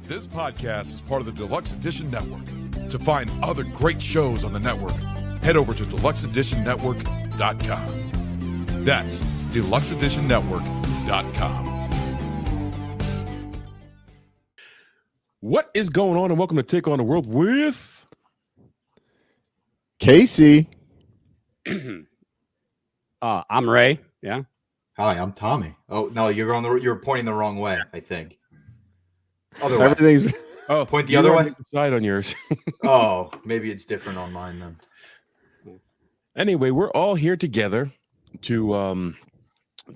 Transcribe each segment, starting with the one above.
This podcast is part of the Deluxe Edition Network. To find other great shows on the network, head over to deluxeeditionnetwork.com. That's deluxeeditionnetwork.com. What is going on, and welcome to Take on the World with Casey. I'm Ray. Yeah. Hi, I'm Tommy. Oh no, you're pointing the wrong way, I think. Other way. Everything's Point the other way. Side on yours. Oh, maybe it's different on mine then. Anyway, we're all here together to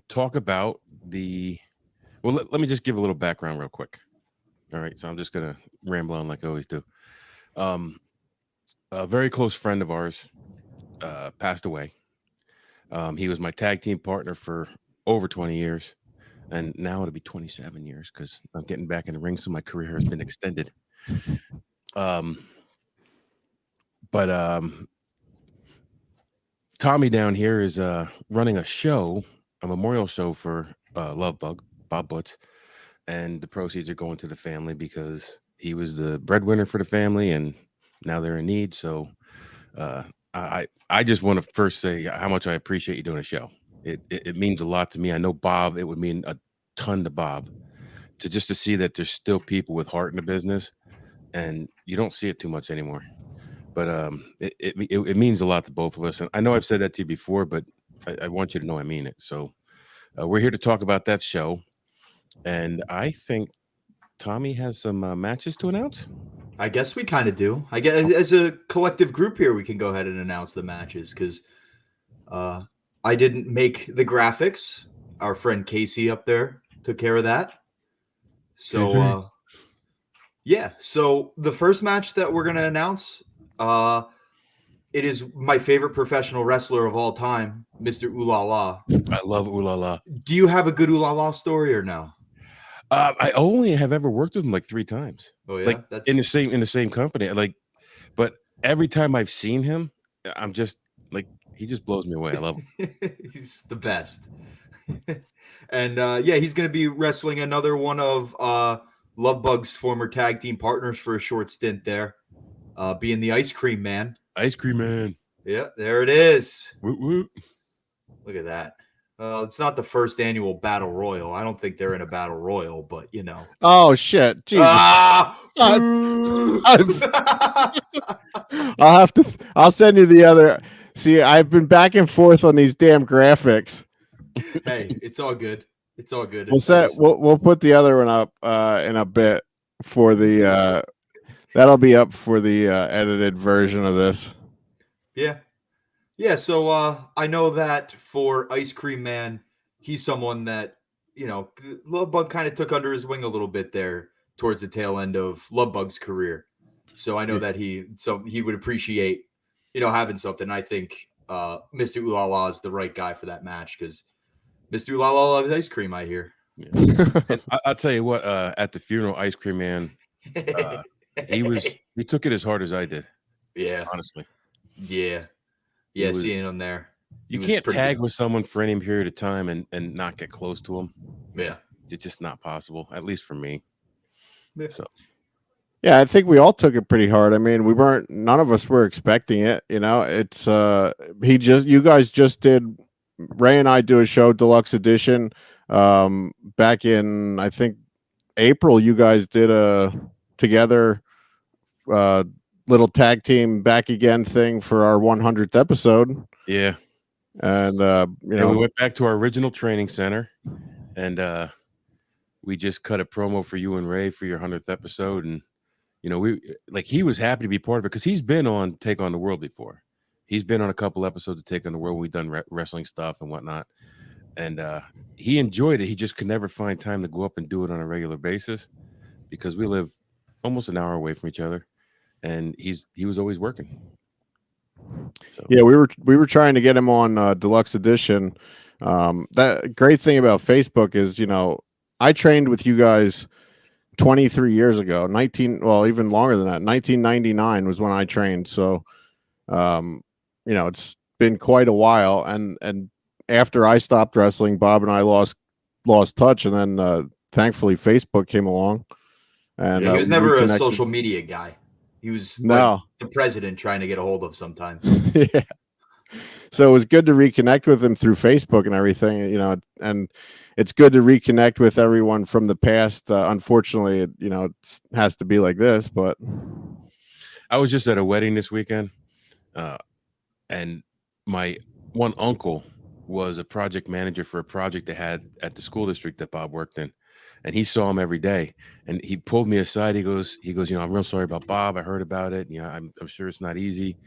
talk about the. Well, let me just give a little background real quick. All right, so I'm just gonna ramble on like I always do. A very close friend of ours passed away. He was my tag team partner for over 20 years, and now it'll be 27 years because I'm getting back in the ring, so my career has been extended. But Tommy down here is running a show, a memorial show for Love Bug, Bob Butz, and the proceeds are going to the family because he was the breadwinner for the family, and now they're in need. So I just want to first say how much I appreciate you doing a show. It means a lot to me. I know Bob, it would mean a ton to Bob to see that there's still people with heart in the business, and you don't see it too much anymore. But it means a lot to both of us. And I know I've said that to you before, but I want you to know I mean it. So we're here to talk about that show. And I think Tommy has some matches to announce. I guess we kind of do. I guess as a collective group here, we can go ahead and announce the matches because I didn't make the graphics. Our friend Casey up there took care of that. So, yeah. So the first match that we're going to announce, it is my favorite professional wrestler of all time, Mr. Ooh La La. I love Ooh La La. Do you have a good Ooh La La story or no? I only have ever worked with him like 3 times. Oh yeah, like that's in the same company. Like, but every time I've seen him, I'm just like he just blows me away. I love him. He's the best. And yeah, he's going to be wrestling another one of Love Bug's former tag team partners for a short stint there, being the Ice Cream Man. Ice Cream Man. Yeah, there it is. Woot woot. Look at that. It's not the first annual Battle Royal. I don't think they're in a Battle Royal, but you know. Oh shit! Jesus. I'll send you the other. See, I've been back and forth on these damn graphics. Hey, it's all good. It's all good. We'll put the other one up in a bit for the that'll be up for the edited version of this. Yeah. Yeah, so I know that for Ice Cream Man, he's someone that, you know, Love Bug kind of took under his wing a little bit there towards the tail end of Love Bug's career. So I know that he would appreciate, you know, having something. I think Mr. Ooh La La is the right guy for that match because Mr. Ooh La La loves ice cream, I hear. Yeah. I'll tell you what, at the funeral, Ice Cream Man, he took it as hard as I did. Yeah. Honestly. Yeah. Yeah, seeing him there. You can't tag with someone for any period of time and not get close to them. Yeah. It's just not possible, at least for me. Yeah. So. Yeah, I think we all took it pretty hard. I mean, none of us were expecting it. You know, it's you guys just did. Ray and I do a show, Deluxe Edition, back in I think April. You guys did a together. Little tag team back again thing for our 100th episode. Yeah. And we went back to our original training center and we just cut a promo for you and Ray for your 100th episode. And, you know, he was happy to be part of it because he's been on Take on the World before. He's been on a couple episodes of Take on the World. We've done wrestling stuff and whatnot. And he enjoyed it. He just could never find time to go up and do it on a regular basis because we live almost an hour away from each other. And he was always working. So. Yeah, we were trying to get him on Deluxe Edition. That great thing about Facebook is, you know, I trained with you guys 23 years ago. Even longer than that. 1999 was when I trained. So, you know, it's been quite a while. And after I stopped wrestling, Bob and I lost touch, and then thankfully Facebook came along. And he was we never a reconnected. social media guy. He was No. like the president trying to get a hold of sometimes. Yeah. So it was good to reconnect with him through Facebook and everything, you know, and it's good to reconnect with everyone from the past. Unfortunately, it has to be like this, but I was just at a wedding this weekend, and my one uncle was a project manager for a project they had at the school district that Bob worked in, and he saw him every day. And he pulled me aside. He goes, I'm real sorry about Bob. I heard about it. I'm sure it's not easy.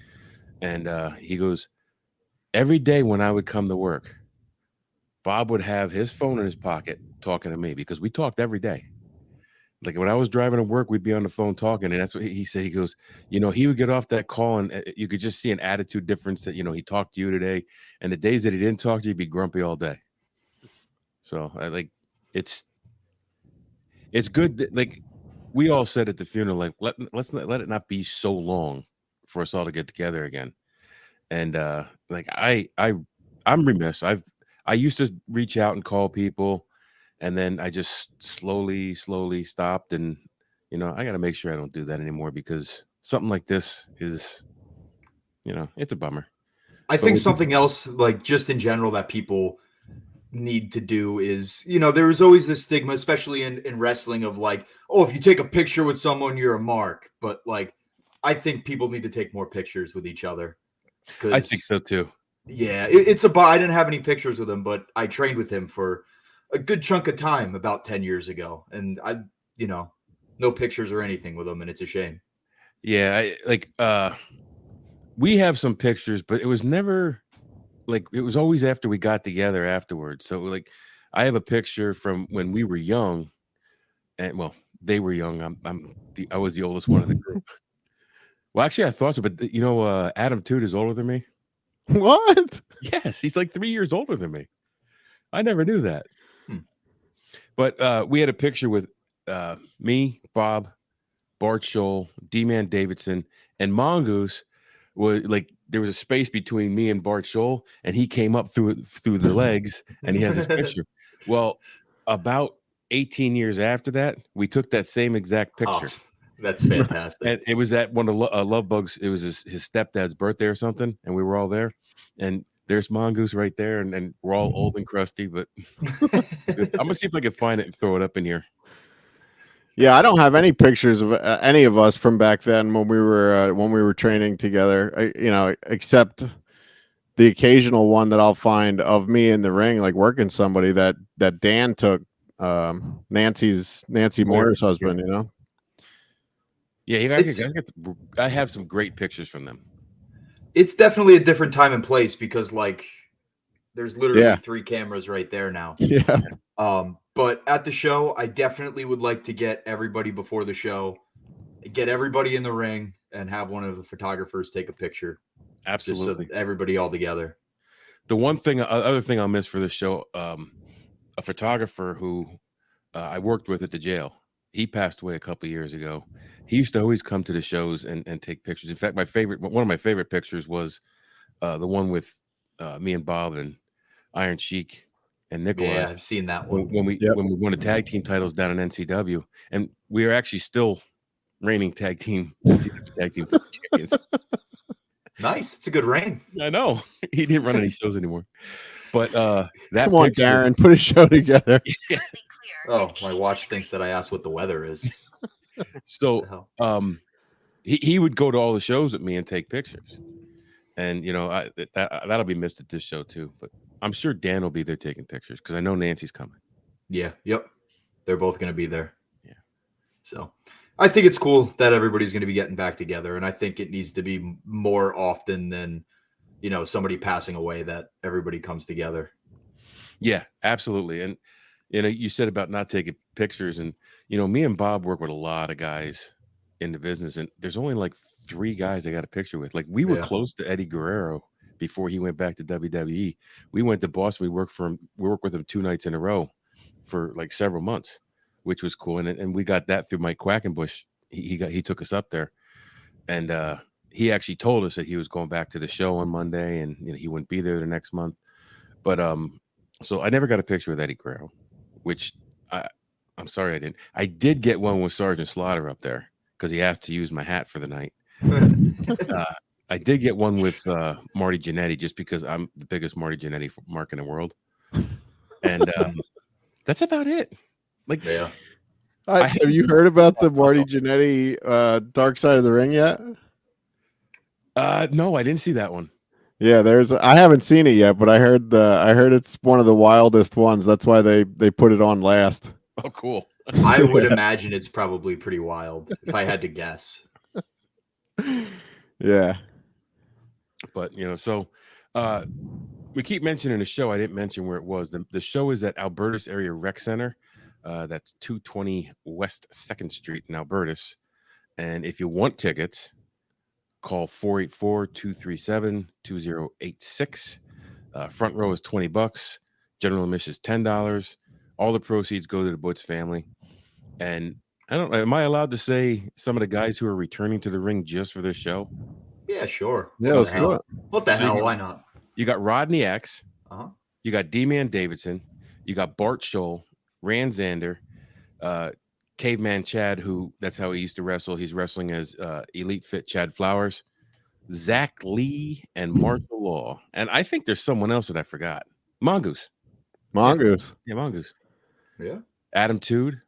And he goes, every day when I would come to work, Bob would have his phone in his pocket talking to me because we talked every day. Like when I was driving to work, we'd be on the phone talking, and that's what he said. He goes, he would get off that call, and you could just see an attitude difference that he talked to you today, and the days that he didn't talk to you, he'd be grumpy all day. So it's good that, like we all said at the funeral, like let's not let it not be so long for us all to get together again. And like I'm remiss. I used to reach out and call people, and then I just slowly stopped. And I got to make sure I don't do that anymore because something like this is, it's a bummer. I think something else, like just in general, that people need to do is, there was always this stigma, especially in wrestling, of like, oh, if you take a picture with someone, you're a mark. But like, I think people need to take more pictures with each other. I think so too. Yeah, it's I didn't have any pictures with him, but I trained with him for a good chunk of time about 10 years ago. And I, no pictures or anything with him, and it's a shame. Yeah, we have some pictures, but it was never like, it was always after we got together afterwards. So like I have a picture from when we were young, and well, they were young. I was the oldest one of the group. Well, actually, I thought so, but Adam Toot is older than me. What? Yes, he's like 3 years older than me. I never knew that. But we had a picture with me, Bob, Bart Scholl, D-Man Davidson, and Mongoose. Was like there was a space between me and Bart Scholl, and he came up through the legs, and he has this picture. Well, about 18 years after that, we took that same exact picture. Oh, that's fantastic. And it was at one of Love Bug's. It was his stepdad's birthday or something, and we were all there. And there's Mongoose right there, and we're all old and crusty. But I'm gonna see if I can find it and throw it up in here. Yeah, I don't have any pictures of any of us from back then when we were training together. Except the occasional one that I'll find of me in the ring, like working somebody that Dan took, Nancy Moyer's husband. Yeah, I have some great pictures from them. It's definitely a different time and place because like there's literally 3 cameras right there now. Yeah. But at the show, I definitely would like to get everybody before the show, get everybody in the ring, and have one of the photographers take a picture. Absolutely, just so everybody all together. The other thing I'll miss for the show, a photographer who I worked with at the jail. He passed away a couple years ago. He used to always come to the shows and take pictures. In fact, one of my favorite pictures was the one with me and Bob and Iron Sheik and Nikolai. Yeah, I've seen that one. When we won the tag team titles down in NCW, and we are actually still reigning tag team champions. Nice, it's a good reign. I know he didn't run any shows anymore, but that. Come on, Darren, put a show together. Yeah. Oh, my watch thinks that I asked what the weather is. So, he would go to all the shows with me and take pictures, and that'll be missed at this show too. But I'm sure Dan will be there taking pictures because I know Nancy's coming. Yeah, yep, they're both going to be there. Yeah, so I think it's cool that everybody's going to be getting back together, and I think it needs to be more often than somebody passing away that everybody comes together. Yeah, absolutely, and you said about not taking pictures, and me and Bob work with a lot of guys in the business, and there's only like 3 guys I got a picture with. Like we were close to Eddie Guerrero before he went back to WWE. We went to Boston. We worked with him 2 nights in a row for like several months, which was cool. And we got that through Mike Quackenbush. He took us up there, and he actually told us that he was going back to the show on Monday, and he wouldn't be there the next month. But so I never got a picture with Eddie Guerrero, which I'm sorry I didn't. I did get one with Sergeant Slaughter up there because he asked to use my hat for the night. I did get one with Marty Jannetty just because I'm the biggest Marty Jannetty mark in the world. And that's about it. Like, Yeah. Have you heard about the Marty Jannetty Dark Side of the Ring yet? No, I didn't see that one. Yeah, I haven't seen it yet, but I heard it's one of the wildest ones. That's why they put it on last. Oh, cool. I would imagine it's probably pretty wild if I had to guess. Yeah. But, so we keep mentioning the show. I didn't mention where it was. The show is at Albertus Area Rec Center. That's 220 West 2nd Street in Albertus. And if you want tickets, call 484-237-2086. Front row is $20. General admission is $10. All the proceeds go to the Butz family. And I don't know, am I allowed to say some of the guys who are returning to the ring just for this show? Yeah, sure. Yeah, let's do it. What the hell? Why not? You got Rodney X. Uh-huh. You got D-Man Davidson. You got Bart Scholl, Rand Zander, Caveman Chad, who that's how he used to wrestle. He's wrestling as Elite Fit Chad Flowers, Zach Lee, and Marshall Law. And I think there's someone else that I forgot. Mongoose. Mongoose. Yeah, Mongoose. Yeah. Adam Tood.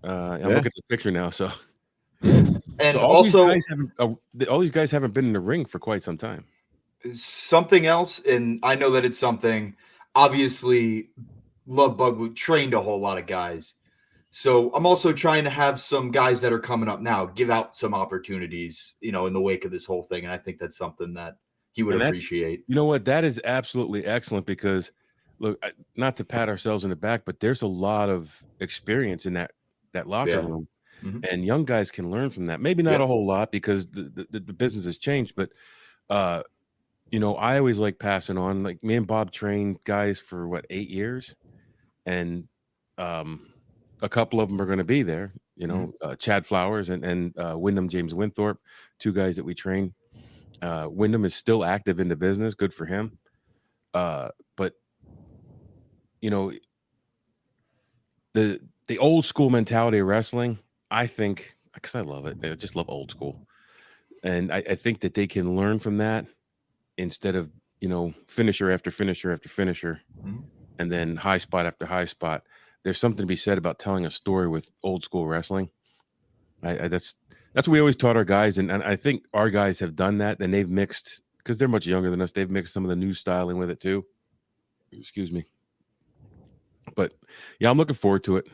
I'm looking at the picture now. So, and all these guys haven't been in the ring for quite some time. Something else, and I know that it's something. Obviously, Love Bug trained a whole lot of guys. So I'm also trying to have some guys that are coming up now give out some opportunities, in the wake of this whole thing. And I think that's something that he would appreciate. You know what? That is absolutely excellent because, look, not to pat ourselves in the back, but there's a lot of experience in that locker room. Mm-hmm. And young guys can learn from that. Maybe not a whole lot because the business has changed, but I always like passing on. Like me and Bob trained guys for 8 years, and a couple of them are going to be there. Chad Flowers and Wyndham James Winthorpe, two guys that we train. Wyndham is still active in the business. Good for him. But the old school mentality of wrestling, I think, because I love it. I just love old school. And I think that they can learn from that instead of, finisher after finisher after finisher, and then high spot after high spot. There's something to be said about telling a story with old school wrestling. That's what we always taught our guys. And I think our guys have done that, and they've mixed, because they're much younger than us, they've mixed some of the new styling with it too. Excuse me. But yeah, I'm looking forward to it.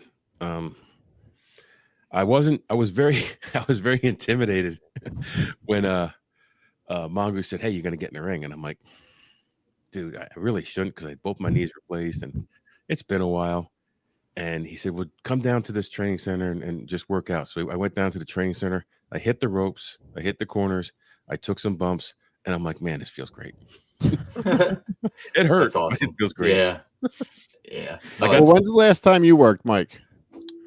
I was very intimidated when Mongoose said, "Hey, you're gonna get in the ring," and I'm like, "Dude, I really shouldn't because both my knees replaced and it's been a while." And he said, "Well, come down to this training center and just work out." So I went down to the training center. I hit the ropes. I hit the corners. I took some bumps, and I'm like, "Man, this feels great." It hurts. Awesome. It feels great. Yeah. Yeah. Well, when's the last time you worked, Mike?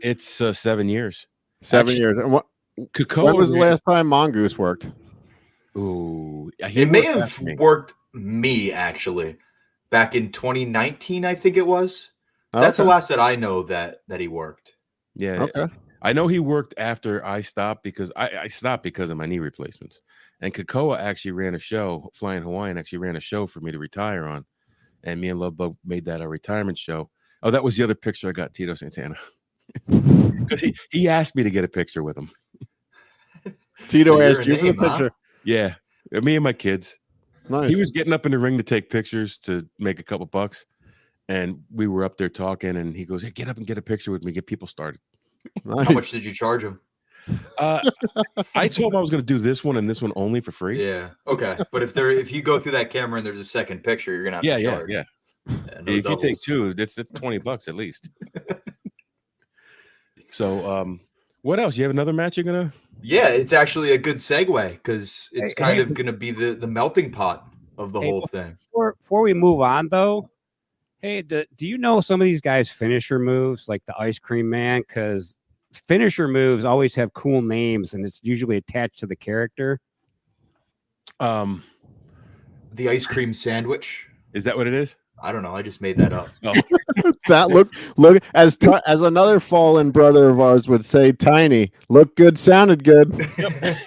It's 7 years. 7 years. And when was the last time Mongoose worked? Ooh, it may have worked me actually back in 2019. I think it was. That's the last that I know that he worked. Yeah. Okay. I know he worked after I stopped because I stopped because of my knee replacements. And Kakoa actually ran a show. Flying Hawaiian actually ran a show for me to retire on. And me and Love Bug made that a retirement show. Oh, that was the other picture I got, Tito Santana. Because he asked me to get a picture with him. Tito asked you for the picture? Huh? Yeah. Me and my kids. Nice. He was getting up in the ring to take pictures to make a couple bucks. And we were up there talking, and he goes, "Hey, get up and get a picture with me. Get people started." Nice. How much did you charge him? I told him I was going to do this one and this one only for free. Yeah. Okay. But if you go through that camera and there's a second picture, you're going to have to charge. Yeah. No if doubles. You take two, that's $20 at least. So, what else? You have another match you're going to? Yeah, it's actually a good segue because it's kind of going to be the melting pot of the whole thing. Before we move on, though, hey, do you know some of these guys' finisher moves, like the Ice Cream Man? Because finisher moves always have cool names, and it's usually attached to the character. The ice cream sandwich. Is that what it is? I don't know. I just made that up. Oh, That look as another fallen brother of ours would say, Tiny. Looked good, sounded good.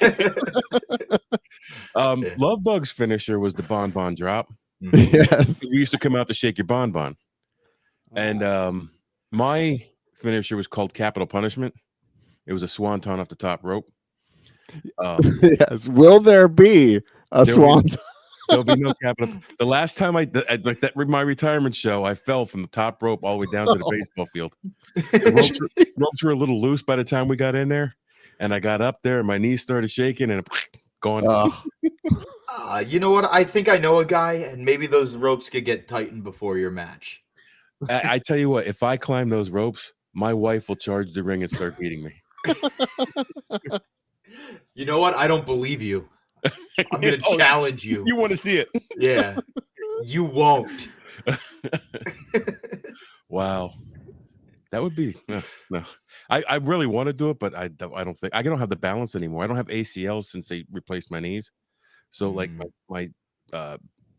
Yeah. Love Bug's finisher was the bonbon drop. Yes. We used to come out to shake your bonbon. And my finisher was called Capital Punishment. It was a swanton off the top rope. Yes. Will there be a swan? There'll be no capital. The last time like that my retirement show, I fell from the top rope all the way down to the baseball field. The ropes were a little loose by the time we got in there, and I got up there and my knees started shaking and going. You know what? I think I know a guy, and maybe those ropes could get tightened before your match. I tell you what, if I climb those ropes, my wife will charge the ring and start beating me. You know what? I don't believe you. I'm going to challenge you. You want to see it? Yeah. You won't. Wow. That would be no. I really want to do it, but I don't think I don't have the balance anymore. I don't have ACLs since they replaced my knees. So like my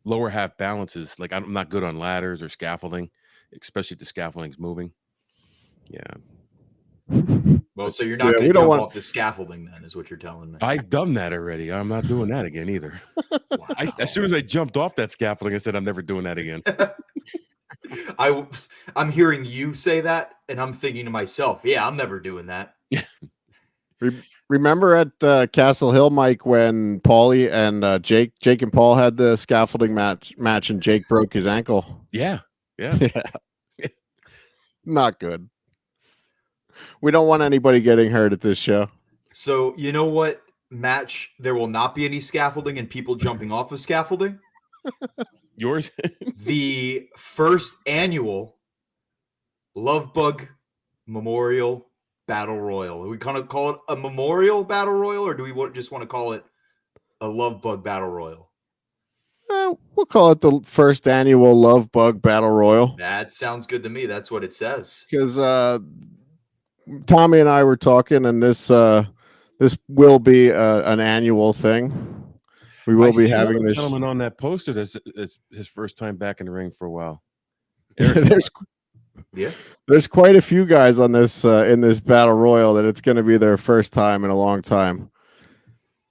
lower half balance is like I'm not good on ladders or scaffolding, especially if the scaffolding's moving. Yeah. Well, so you're not going to jump off the scaffolding then, is what you're telling me. I've done that already. I'm not doing that again either. Wow. As soon as I jumped off that scaffolding, I said I'm never doing that again. I'm hearing you say that, and I'm thinking to myself, yeah, I'm never doing that. Remember at Castle Hill, Mike, when Paulie and Jake and Paul had the scaffolding match, and Jake broke his ankle? Yeah. Not good. We don't want anybody getting hurt at this show. So you know what match there will not be any scaffolding and people jumping off of scaffolding? Yours? The first annual Love Bug Memorial Battle Royal. Are we kind of call it a Memorial Battle Royal, or do we just want to call it a Love Bug Battle Royal? We'll call it the first annual Love Bug Battle Royal. That sounds good to me. That's what it says. Because Tommy and I were talking, and this will be an annual thing. We will be having this gentleman on that poster. That's his first time back in the ring for a while. There's quite a few guys on this in this battle royal that it's going to be their first time in a long time.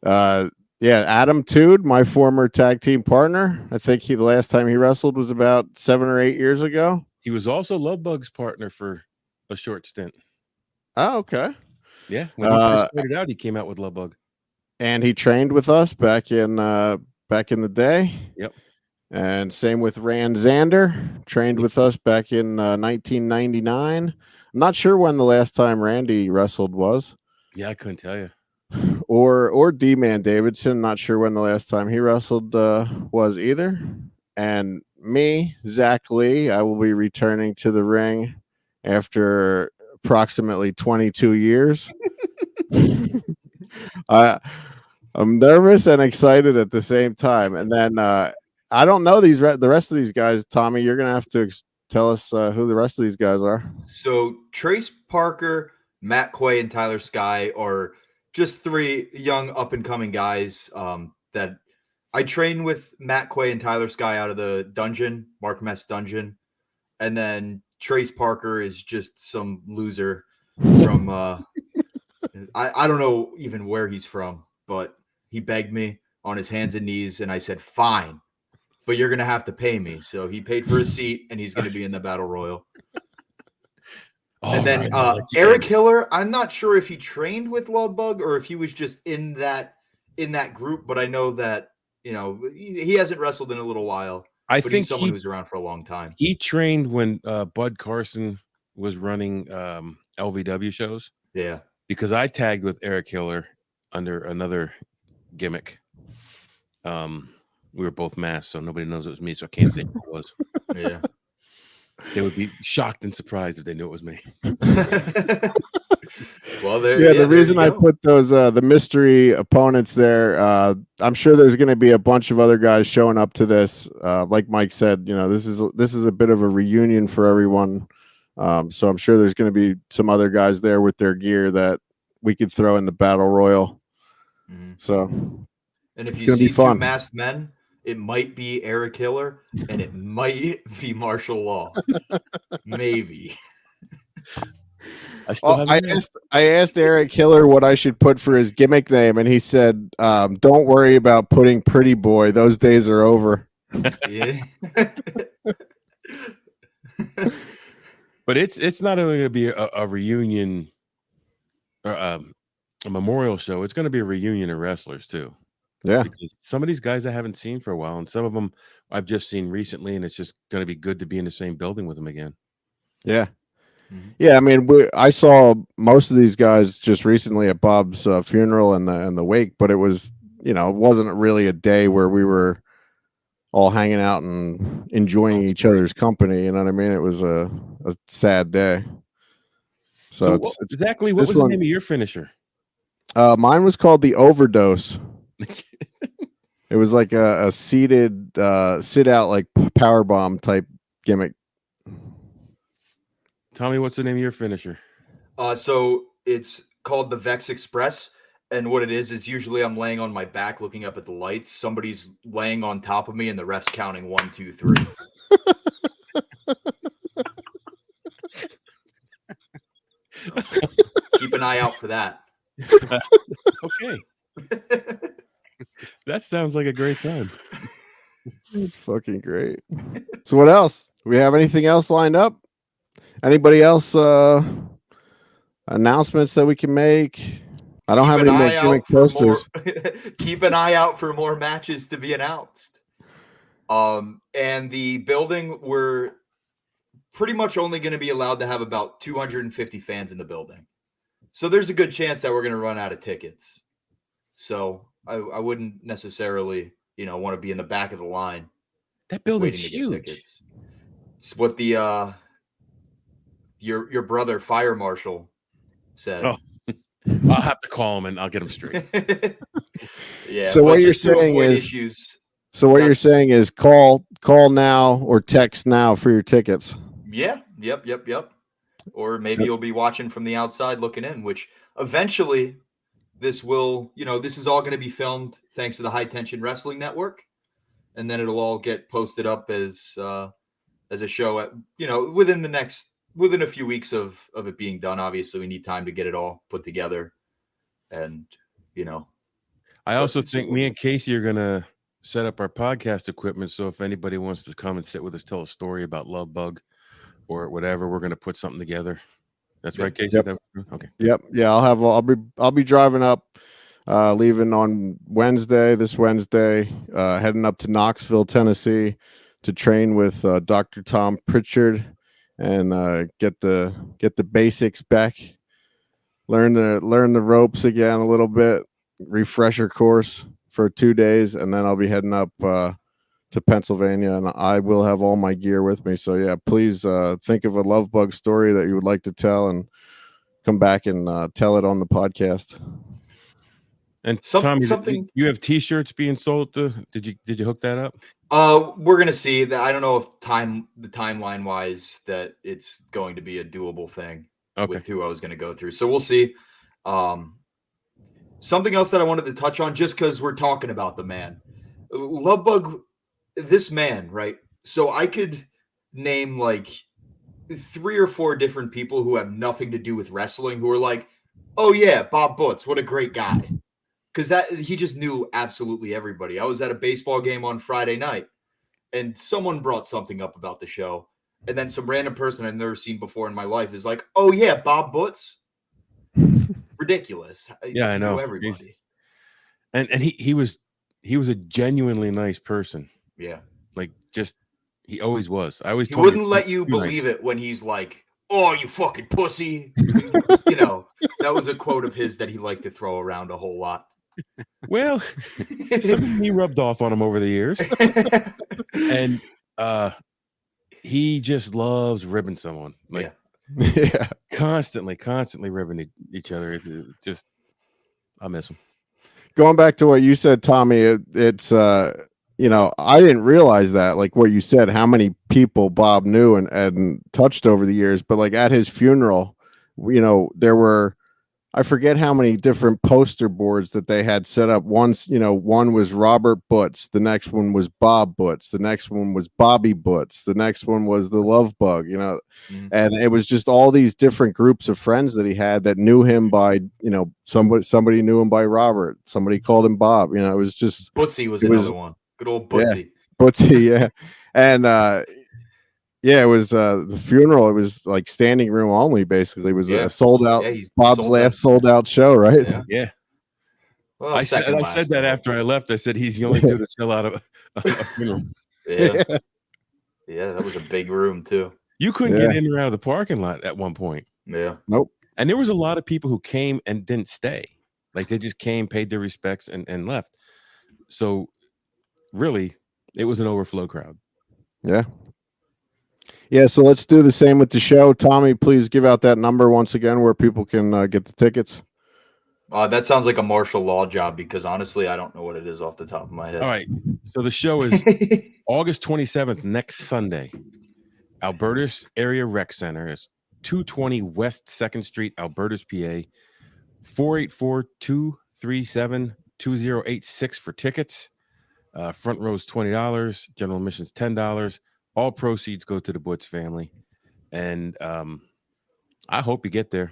Adam Tude, my former tag team partner. I think the last time he wrestled was about 7 or 8 years ago. He was also Love Bug's partner for a short stint. Oh, okay. Yeah, when he first started out, he came out with Love Bug, and he trained with us back in the day. Yep. And same with Rand Zander, trained with us back in 1999. I'm not sure when the last time Randy wrestled was. Yeah, I couldn't tell you. Or D-Man Davidson, not sure when the last time he wrestled was either. And me, Zach Lee, I will be returning to the ring after approximately 22 years. I'm nervous and excited at the same time. And then I don't know the rest of these guys. Tommy, you're gonna have to tell us who the rest of these guys are. So Trace Parker, Matt Quay, and Tyler Sky are just 3 young up and coming guys that I trained with. Matt Quay and Tyler Sky out of the dungeon, Mark Mess dungeon, and then Trace Parker is just some loser from I don't know even where he's from, but he begged me on his hands and knees, and I said, fine, but you're going to have to pay me. So he paid for his seat, and he's going to be in the Battle Royal. And then Eric Hiller, I'm not sure if he trained with Love Bug or if he was just in that group, but I know that, he hasn't wrestled in a little while. I think he's someone who's around for a long time. He trained when Bud Carson was running LVW shows. Yeah. Because I tagged with Eric Hiller under another gimmick. We were both masked, so nobody knows it was me, so I can't say who it was. Yeah. They would be shocked and surprised if they knew it was me. Well, the reason I put those the mystery opponents there, I'm sure there's going to be a bunch of other guys showing up to this. Like Mike said, this is a bit of a reunion for everyone. So I'm sure there's going to be some other guys there with their gear that we could throw in the battle royal. Mm-hmm. So and if you see 2 masked men It might be Eric Hiller, and it might be Martial Law. Maybe. I asked Eric Hiller what I should put for his gimmick name, and he said, "Don't worry about putting Pretty Boy. Those days are over." Yeah. But it's not only going to be a reunion or a memorial show. It's going to be a reunion of wrestlers too. Yeah, Because some of these guys I haven't seen for a while, and some of them I've just seen recently, and it's just going to be good to be in the same building with them again. yeah. Mhm. Yeah, I mean, I saw most of these guys just recently at Bob's funeral and the wake, but it was, it wasn't really a day where we were all hanging out and enjoying each other's company. You know what I mean? It was a sad day. So it's exactly, what was the name of your finisher? Mine was called the Overdose. It was like a seated sit out like power bomb type gimmick. Tommy, what's the name of your finisher? So it's called the Vecs Express. And what it is usually I'm laying on my back looking up at the lights. Somebody's laying on top of me and the ref's counting 1, 2, 3. Keep an eye out for that. Okay. That sounds like a great time. It's fucking great. So what else? Do we have anything else lined up? Anybody else announcements that we can make? I don't have any more gimmick posters. Keep an eye out for more matches to be announced. And the building, we're pretty much only going to be allowed to have about 250 fans in the building. So there's a good chance that we're going to run out of tickets. So I wouldn't necessarily, want to be in the back of the line. That building's huge. It's what the your brother fire marshal said. Oh. I'll have to call him and I'll get him straight. Yeah. So what you're saying is you're saying is call now or text now for your tickets. Yeah. Yep. Or maybe you'll be watching from the outside looking in, which eventually this will, this is all going to be filmed thanks to the High Tension Wrestling Network. And then it'll all get posted up as a show at, within a few weeks of it being done. Obviously we need time to get it all put together. And, I also think me and Casey are going to set up our podcast equipment. So if anybody wants to come and sit with us, tell a story about Love Bug or whatever, we're going to put something together. That's right, Casey. Yep. Okay. Yep. Yeah. I'll be driving up, leaving on this Wednesday, heading up to Knoxville, Tennessee to train with Dr. Tom Pritchard and get the basics back, learn the ropes again a little bit, refresher course for 2 days, and then I'll be heading up to Pennsylvania, and I will have all my gear with me. So yeah, please think of a Love Bug story that you would like to tell and come back and tell it on the podcast. And Tommy, you have T-shirts being sold. Did you hook that up? We're gonna see that. I don't know if the timeline wise that it's going to be a doable thing with who I was going to go through. So we'll see. Something else that I wanted to touch on, just because we're talking about the man, Love Bug, this man, right? So I could name like 3 or 4 different people who have nothing to do with wrestling who are like, oh yeah, Bob Butz, what a great guy. Because he just knew absolutely everybody. I was at a baseball game on Friday night, and someone brought something up about the show, and then some random person I've never seen before in my life is like, "Oh yeah, Bob Butz." Ridiculous. Yeah, I know everybody. And he was a genuinely nice person. Yeah, like just he always was. He wouldn't let you believe it when he's like, "Oh, you fucking pussy." That was a quote of his that he liked to throw around a whole lot. Well, something he rubbed off on him over the years, and he just loves ribbing someone. Like, yeah, constantly ribbing each other. It's just, I miss him. Going back to what you said, Tommy, it's I didn't realize that, like what you said, how many people Bob knew and touched over the years. But like at his funeral, there were I forget how many different poster boards that they had set up. Once, one was Robert Butz, the next one was Bob Butz, the next one was Bobby Butz, the next one was the Love Bug, and it was just all these different groups of friends that he had that knew him by, somebody knew him by Robert, somebody called him Bob. It was just Butzy was another one. Good old Butzy. Yeah, Butzy, yeah. And it was the funeral. It was like standing room only. Basically, it was a sold out. Yeah, Bob's last sold out show, right? Yeah. Well, I said that after I left. I said he's the only dude to sell out a funeral. Yeah, that was a big room too. You couldn't get in or out of the parking lot at one point. Yeah, nope. And there was a lot of people who came and didn't stay. Like they just came, paid their respects, and left. So really, it was an overflow crowd. Yeah. Yeah, so let's do the same with the show. Tommy, please give out that number once again where people can get the tickets. That sounds like a martial law job because honestly, I don't know what it is off the top of my head. All right. So the show is August 27th, next Sunday. Albertus Area Rec Center is 220 West 2nd Street, Albertus, PA. 484-237-2086 for tickets. Front row's $20. General admission's $10. All proceeds go to the Butz family. And I hope you get there.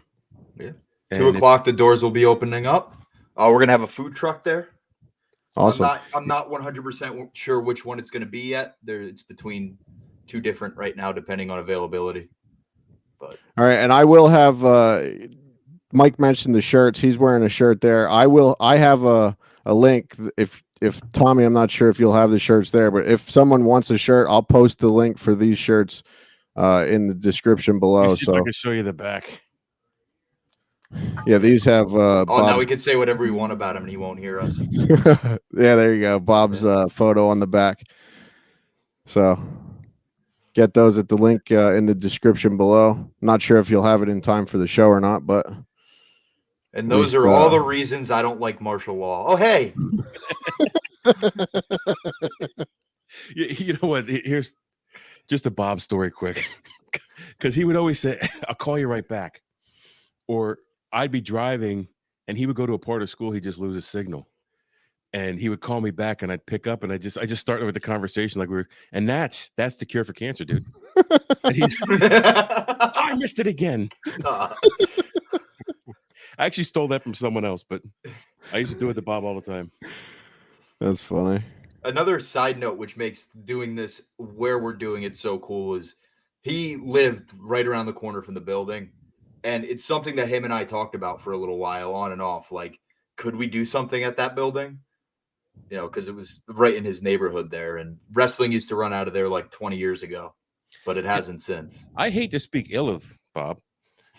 Yeah. 2 o'clock, the doors will be opening up. We're going to have a food truck there. Awesome. I'm not 100% sure which one it's going to be yet. It's between 2 different right now, depending on availability. But all right. And I will have, Mike mentioned the shirts. He's wearing a shirt there. I have a link. If Tommy, I'm not sure if you'll have the shirts there, but if someone wants a shirt, I'll post the link for these shirts in the descrition below. So I can show you the back. Yeah, these have. now we can say whatever we want about him, and he won't hear us. Yeah, there you go. Bob's photo on the back. So get those at the link in the description below. Not sure if you'll have it in time for the show or not, but. And those are all the reasons I don't like martial law. Oh, hey. You know what? Here's just a Bob story quick. Because he would always say, I'll call you right back. Or I'd be driving and he would go to a part of school, he'd just lose his signal. And he would call me back and I'd pick up and I just started with the conversation like and that's the cure for cancer, dude. And I missed it again. I actually stole that from someone else, but I used to do it to Bob all the time. That's funny. Another side note, which makes doing this where we're doing it so cool, is he lived right around the corner from the building. And it's something that him and I talked about for a little while on and off. Like, could we do something at that building? Because it was right in his neighborhood there. And wrestling used to run out of there like 20 years ago, but it hasn't since. I hate to speak ill of Bob.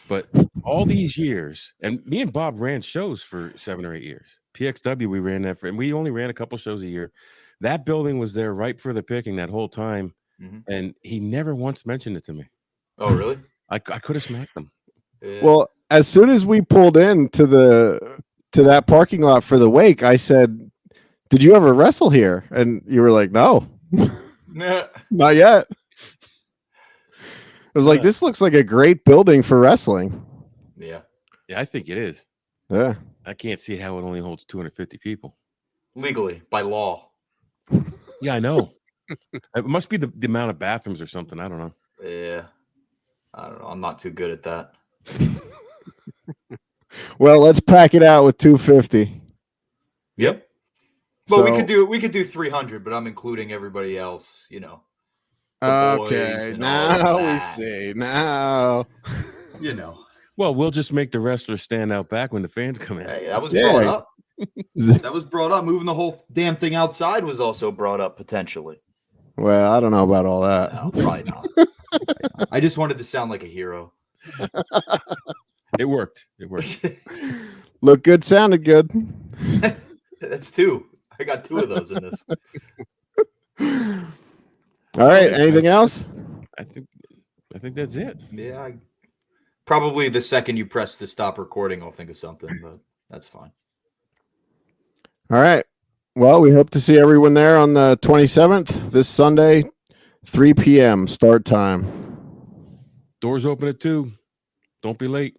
But all these years, and me and Bob ran shows for 7 or 8 years. PXW, we ran that and we only ran a couple shows a year. That building was there ripe for the picking that whole time, and he never once mentioned it to me. Oh, really? I could have smacked him. Yeah. Well, as soon as we pulled in to that parking lot for the wake, I said, "Did you ever wrestle here?" And you were like, "No, not yet." I was like, this looks like a great building for wrestling. Yeah, I think it is. Yeah. I can't see how it only holds 250 people. Legally, by law. Yeah, I know. It must be the amount of bathrooms or something. I don't know. Yeah. I don't know. I'm not too good at that. Well, let's pack it out with 250. Yep. But we could do 300, but I'm including everybody else, Okay, now we see. Now, Well, we'll just make the wrestlers stand out back when the fans come in. Hey, that was brought up. That was brought up. Moving the whole damn thing outside was also brought up potentially. Well, I don't know about all that. No, probably not. I just wanted to sound like a hero. It worked. Looked good, sounded good. That's 2. I got 2 of those in this. All right. Anything else? I think that's it. Yeah. Probably the second you press to stop recording, I'll think of something, but that's fine. All right. Well, we hope to see everyone there on the 27th, this Sunday, 3 p.m. start time. Doors open at 2. Don't be late.